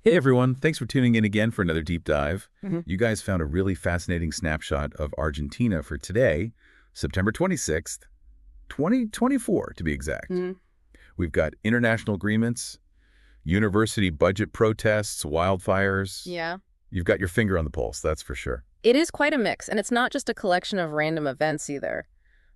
Hey everyone, thanks for tuning in again for another deep dive. Mhm. You guys found a really fascinating snapshot of Argentina for today, September 26th, 2024 to be exact. Mm, We've got international agreements, university budget protests, wildfires. yeah. You've got your finger on the pulse, that's for sure. It is quite a mix, and it's not just a collection of random events either.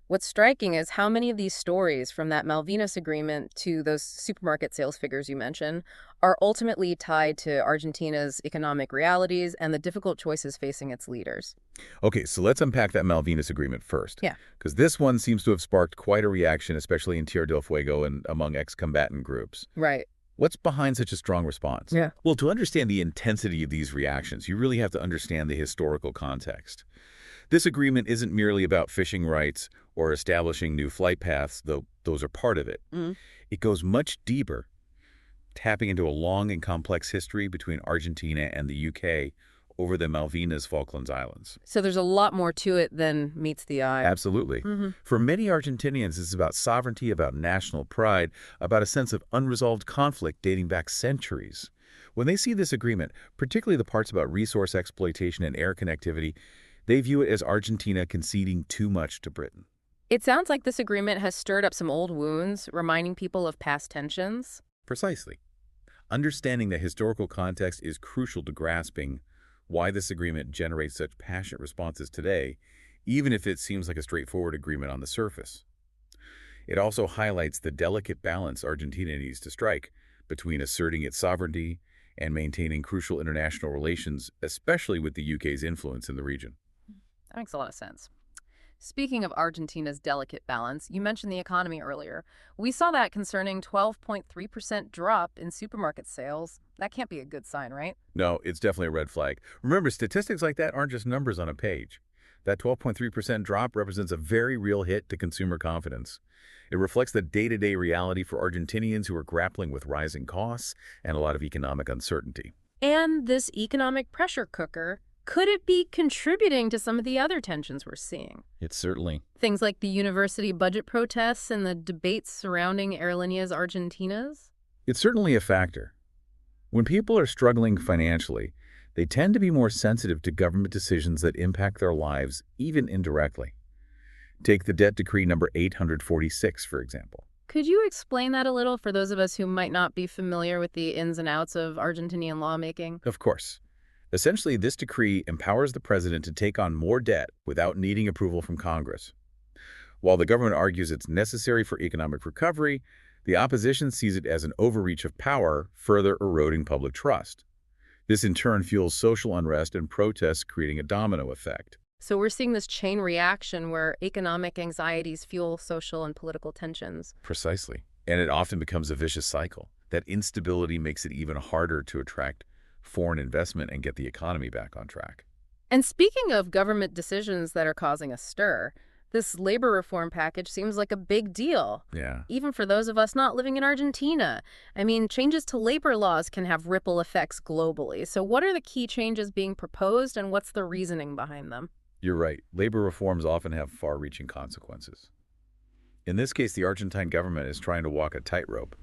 What's striking is how many of these stories, from that Malvinas agreement to those supermarket sales figures you mentioned, are ultimately tied to Argentina's economic realities and the difficult choices facing its leaders. Okay, so let's unpack that Malvinas agreement first, Yeah. because this one seems to have sparked quite a reaction, especially in Tierra del Fuego and among ex-combatant groups. Right. What's behind such a strong response? Yeah. Well, to understand the intensity of these reactions, you really have to understand the historical context. This agreement isn't merely about fishing rights or establishing new flight paths, though those are part of it. Mm. It goes much deeper, tapping into a long and complex history between Argentina and the UK over the Malvinas Falklands Islands. So there's a lot more to it than meets the eye. Absolutely. Hmm. For many Argentinians, it's about sovereignty, about national pride, about a sense of unresolved conflict dating back centuries. When they see this agreement, particularly the parts about resource exploitation and air connectivity, they view it as Argentina conceding too much to Britain. It sounds like this agreement has stirred up some old wounds, reminding people of past tensions. Precisely. Understanding the historical context is crucial to grasping why this agreement generates such passionate responses today, even if it seems like a straightforward agreement on the surface. It also highlights the delicate balance Argentina needs to strike between asserting its sovereignty and maintaining crucial international relations, especially with the UK's influence in the region. That makes a lot of sense. Speaking of Argentina's delicate balance, you mentioned the economy earlier. We saw that concerning 12.3% drop in supermarket sales. That can't be a good sign, right? No, it's definitely a red flag. Remember, statistics like that aren't just numbers on a page. That 12.3% drop represents a very real hit to consumer confidence. It reflects the day-to-day reality for Argentinians who are grappling with rising costs and a lot of economic uncertainty. And this economic pressure cooker, could it be contributing to some of the other tensions we're seeing? It's certainly. Things like the university budget protests and the debates surrounding Aerolíneas Argentinas? It's certainly a factor. When people are struggling financially, they tend to be more sensitive to government decisions that impact their lives, even indirectly. Take the debt decree number 846, for example. Could you explain that a little for those of us who might not be familiar with the ins and outs of Argentinian lawmaking? Of course. Essentially, this decree empowers the president to take on more debt without needing approval from Congress. While the government argues it's necessary for economic recovery, the opposition sees it as an overreach of power, further eroding public trust. This in turn fuels social unrest and protests, creating a domino effect. So we're seeing this chain reaction where economic anxieties fuel social and political tensions. Precisely. And it often becomes a vicious cycle. That instability makes it even harder to attract foreign investment and get the economy back on track. And speaking of government decisions that are causing a stir, this labor reform package seems like a big deal, Yeah. even for those of us not living in Argentina. I mean, changes to labor laws can have ripple effects globally. So what are the key changes being proposed and what's the reasoning behind them? You're right. Labor reforms often have far-reaching consequences. In this case, the Argentine government is trying to walk a tightrope,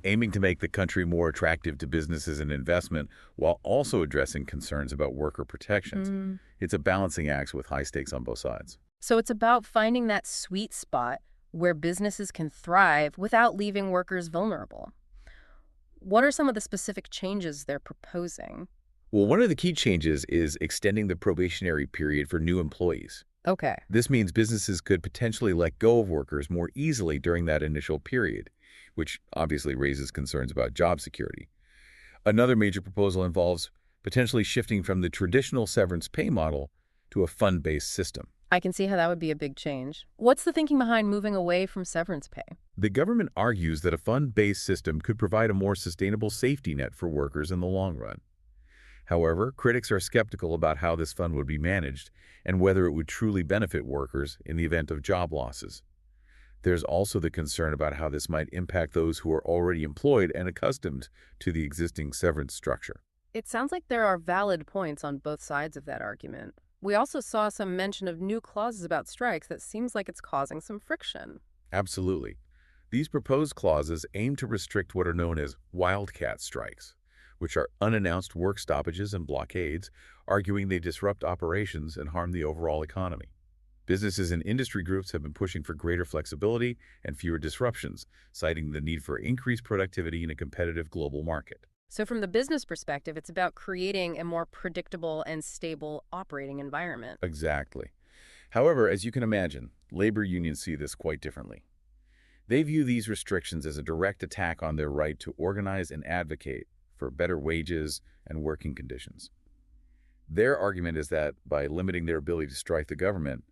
aiming to make the country more attractive to businesses and investment while also addressing concerns about worker protections. Mm. It's a balancing act with high stakes on both sides. So it's about finding that sweet spot where businesses can thrive without leaving workers vulnerable. What are some of the specific changes they're proposing? Well, one of the key changes is extending the probationary period for new employees. Okay. This means businesses could potentially let go of workers more easily during that initial period, which obviously raises concerns about job security. Another major proposal involves potentially shifting from the traditional severance pay model to a fund-based system. I can see how that would be a big change. What's the thinking behind moving away from severance pay? The government argues that a fund-based system could provide a more sustainable safety net for workers in the long run. However, critics are skeptical about how this fund would be managed and whether it would truly benefit workers in the event of job losses. There's also the concern about how this might impact those who are already employed and accustomed to the existing severance structure. It sounds like there are valid points on both sides of that argument. We also saw some mention of new clauses about strikes that seems like it's causing some friction. Absolutely. These proposed clauses aim to restrict what are known as wildcat strikes, which are unannounced work stoppages and blockades, arguing they disrupt operations and harm the overall economy. Businesses and industry groups have been pushing for greater flexibility and fewer disruptions, citing the need for increased productivity in a competitive global market. So from the business perspective, it's about creating a more predictable and stable operating environment. Exactly. However, as you can imagine, labor unions see this quite differently. They view these restrictions as a direct attack on their right to organize and advocate for better wages and working conditions. Their argument is that by limiting their ability to strike the government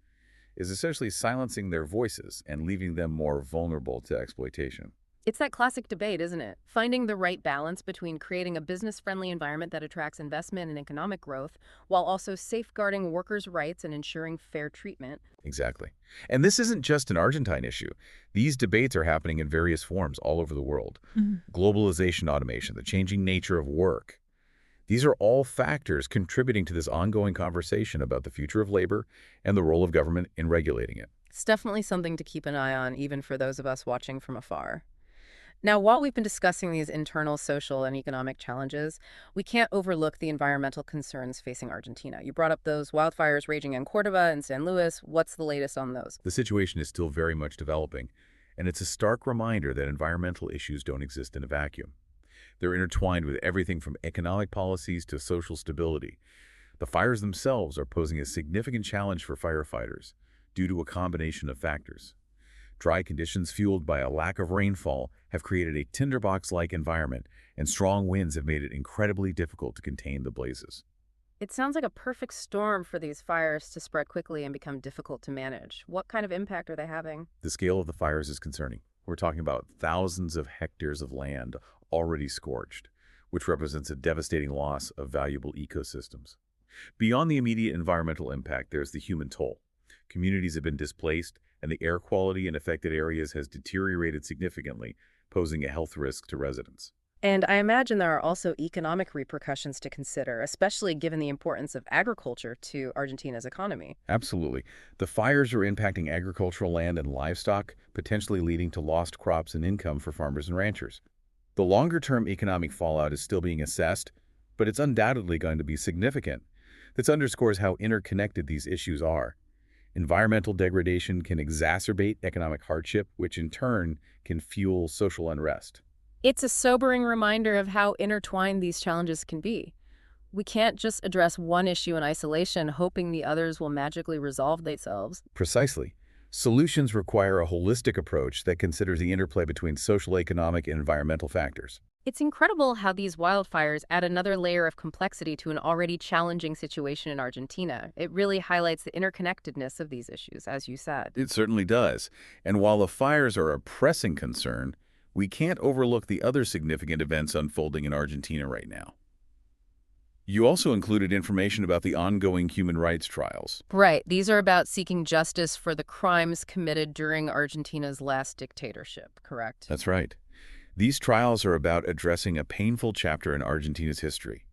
is essentially silencing their voices and leaving them more vulnerable to exploitation. It's that classic debate, isn't it? Finding the right balance between creating a business-friendly environment that attracts investment and economic growth, while also safeguarding workers' rights and ensuring fair treatment. Exactly. And this isn't just an Argentine issue. These debates are happening in various forms all over the world. Globalization, automation, the changing nature of work. These are all factors contributing to this ongoing conversation about the future of labor and the role of government in regulating it. It's definitely something to keep an eye on, even for those of us watching from afar. Now, while we've been discussing these internal social and economic challenges, we can't overlook the environmental concerns facing Argentina. You brought up those wildfires raging in Córdoba and San Luis. What's the latest on those? The situation is still very much developing, and it's a stark reminder that environmental issues don't exist in a vacuum. They're intertwined with everything from economic policies to social stability. The fires themselves are posing a significant challenge for firefighters due to a combination of factors. Dry conditions fueled by a lack of rainfall have created a tinderbox-like environment, and strong winds have made it incredibly difficult to contain the blazes. It sounds like a perfect storm for these fires to spread quickly and become difficult to manage. What kind of impact are they having? The scale of the fires is concerning. We're talking about thousands of hectares of land already scorched, which represents a devastating loss of valuable ecosystems. Beyond the immediate environmental impact, there's the human toll. Communities have been displaced, and the air quality in affected areas has deteriorated significantly, posing a health risk to residents. And I imagine there are also economic repercussions to consider, especially given the importance of agriculture to Argentina's economy. Absolutely. The fires are impacting agricultural land and livestock, potentially leading to lost crops and income for farmers and ranchers. The longer-term economic fallout is still being assessed, but it's undoubtedly going to be significant. This underscores how interconnected these issues are. Environmental degradation can exacerbate economic hardship, which in turn can fuel social unrest. It's a sobering reminder of how intertwined these challenges can be. We can't just address one issue in isolation, hoping the others will magically resolve themselves. Precisely. Solutions require a holistic approach that considers the interplay between social, economic, and environmental factors. It's incredible how these wildfires add another layer of complexity to an already challenging situation in Argentina. It really highlights the interconnectedness of these issues, as you said. It certainly does. And while the fires are a pressing concern, we can't overlook the other significant events unfolding in Argentina right now. You also included information about the ongoing human rights trials. Right. These are about seeking justice for the crimes committed during Argentina's last dictatorship, correct? That's right. These trials are about addressing a painful chapter in Argentina's history.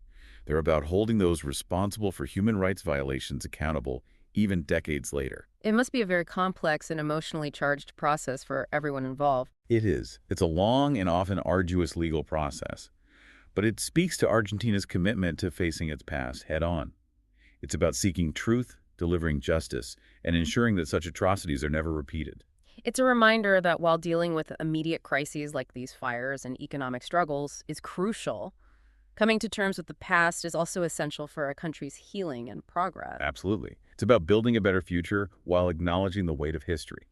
They're about holding those responsible for human rights violations accountable, even decades later. It must be a very complex and emotionally charged process for everyone involved. It is. It's a long and often arduous legal process, but it speaks to Argentina's commitment to facing its past head-on. It's about seeking truth, delivering justice, and ensuring that such atrocities are never repeated. It's a reminder that while dealing with immediate crises like these fires and economic struggles is crucial, coming to terms with the past is also essential for a country's healing and progress. Absolutely. It's about building a better future while acknowledging the weight of history.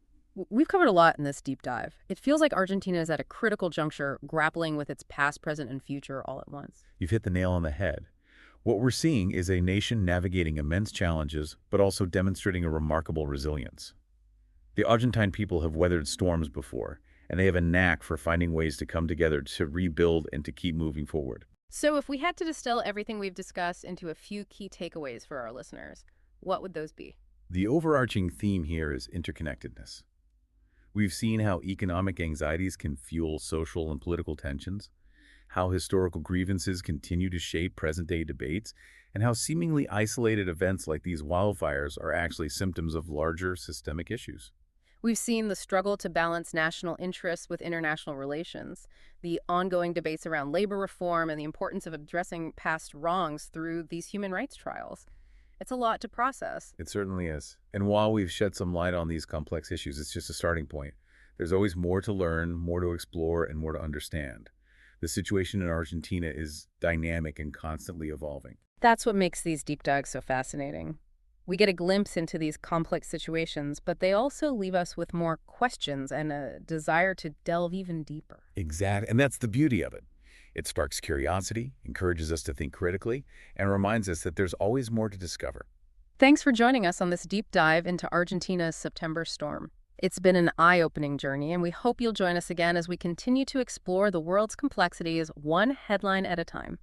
We've covered a lot in this deep dive. It feels like Argentina is at a critical juncture, grappling with its past, present, and future all at once. You've hit the nail on the head. What we're seeing is a nation navigating immense challenges, but also demonstrating a remarkable resilience. The Argentine people have weathered storms before, and they have a knack for finding ways to come together to rebuild and to keep moving forward. So if we had to distill everything we've discussed into a few key takeaways for our listeners, what would those be? The overarching theme here is interconnectedness. We've seen how economic anxieties can fuel social and political tensions, how historical grievances continue to shape present-day debates, and how seemingly isolated events like these wildfires are actually symptoms of larger systemic issues. We've seen the struggle to balance national interests with international relations, the ongoing debates around labor reform, and the importance of addressing past wrongs through these human rights trials. It's a lot to process. It certainly is. And while we've shed some light on these complex issues, it's just a starting point. There's always more to learn, more to explore, and more to understand. The situation in Argentina is dynamic and constantly evolving. That's what makes these deep dives so fascinating. We get a glimpse into these complex situations, but they also leave us with more questions and a desire to delve even deeper. Exactly. And that's the beauty of it. It sparks curiosity, encourages us to think critically, and reminds us that there's always more to discover. Thanks for joining us on this deep dive into Argentina's September storm. It's been an eye-opening journey, and we hope you'll join us again as we continue to explore the world's complexities one headline at a time.